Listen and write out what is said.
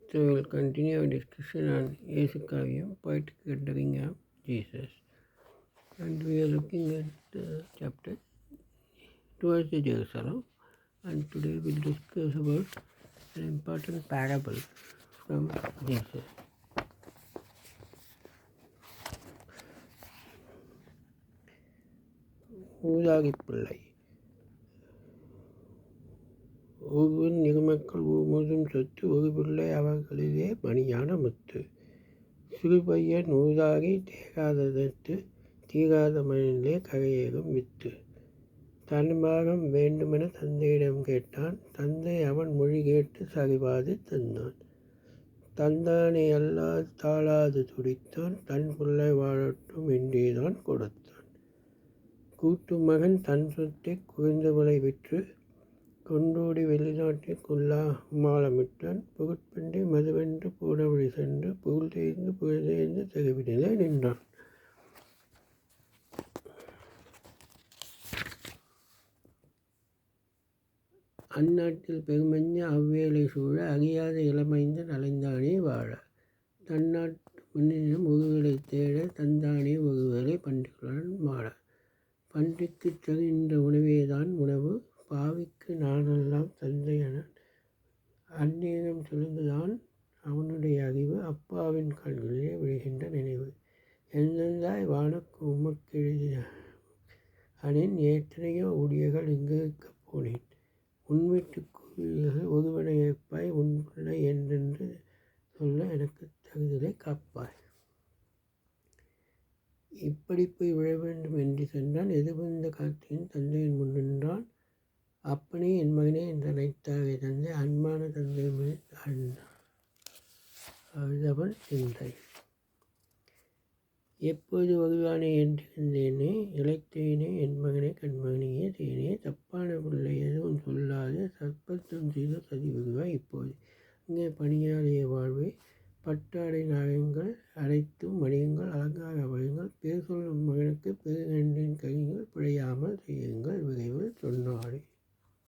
So we'll continue our discussion on Yesu Kavyam, Poetic Rendering of Jesus. And we are looking at the chapter Towards the Jerusalem. And today we'll discuss about an important parable from Jesus. ஊதாகிப்பிள்ளை ஒவ்வொரு நிகமக்கள் ஊமுதும் சொத்து ஒரு பிள்ளை அவர்களிலே மணியான முத்து சிறு பையன் ஊதாகி தேகாததற்கு தீராத மனிலே கரையேறும் with தன்பாகம் வேண்டுமென தந்தையிடம் கேட்டான் தந்தை அவன் மொழி கேட்டு சரிபாது தந்தான் தந்தானே அல்லாது தாளாது துடித்தான் தன் பிள்ளை வாழட்டும் என்றேதான் கொடுத்தான் கூட்டு மகன் தன் சொத்தை குறைந்தவளை விற்று கொண்டோடி வெளிநாட்டில் மாலமிட்டான் புகழ்பெண்டை மதுவென்று போனவழி சென்று புகழ் தேய்ந்து தெருவினிலே நின்றான். அந்நாட்டில் பெருமஞ்ச அவ்வேளை சூழ அறியாத இளமைந்தன் அலைந்தானே வாழ தன்னாட்டு முன்னிலும் ஒருவேளை தேட தந்தானே ஒருவேளை பன்றிகளுடன் மாட பன்றிக்குத் தருகின்ற உணவேதான் உணவு பாவிக்கு நானெல்லாம் தந்தையன அந்நேரம் சொல்லுந்துதான் அவனுடைய அறிவு அப்பாவின் கண்களிலே விழுகின்ற நினைவு எந்தெந்தாய் வானக்கு உமக்கெழுதிய அனேன் எத்தனையோ ஊழியர்கள் இங்கு இருக்கப் போனேன் உன் வீட்டுக் கூலியர்கள் ஒருவனை ஏற்பாய் உன் பிள்ளை என்றென்று சொல்ல எனக்கு தகுதலை காப்பாய் இப்படி போய் விழ வேண்டும் என்று சென்றான் எதிர்வந்த கார்த்தியின் தந்தையின் முன் நின்றான் அப்பனே என் மகனே என்று அழைத்தாவே தந்தை அன்பான தந்தை அழுதவன் சிந்தை எப்போது வருவானே என்றிருந்தேனே இழைத்தேனே என் மகனே கண்மகனையே தேனே தப்பான பிள்ளை எதுவும் சொல்லாது சற்பத்தம் செய்து சதி வருவாய் இப்போது இங்கே பணியாளிய வாழ்வை பட்டாடை நாகங்கள் அனைத்தும் மணியங்கள் அலங்கார வயங்கள் பேர் சொல்லும் மகனுக்கு பெருக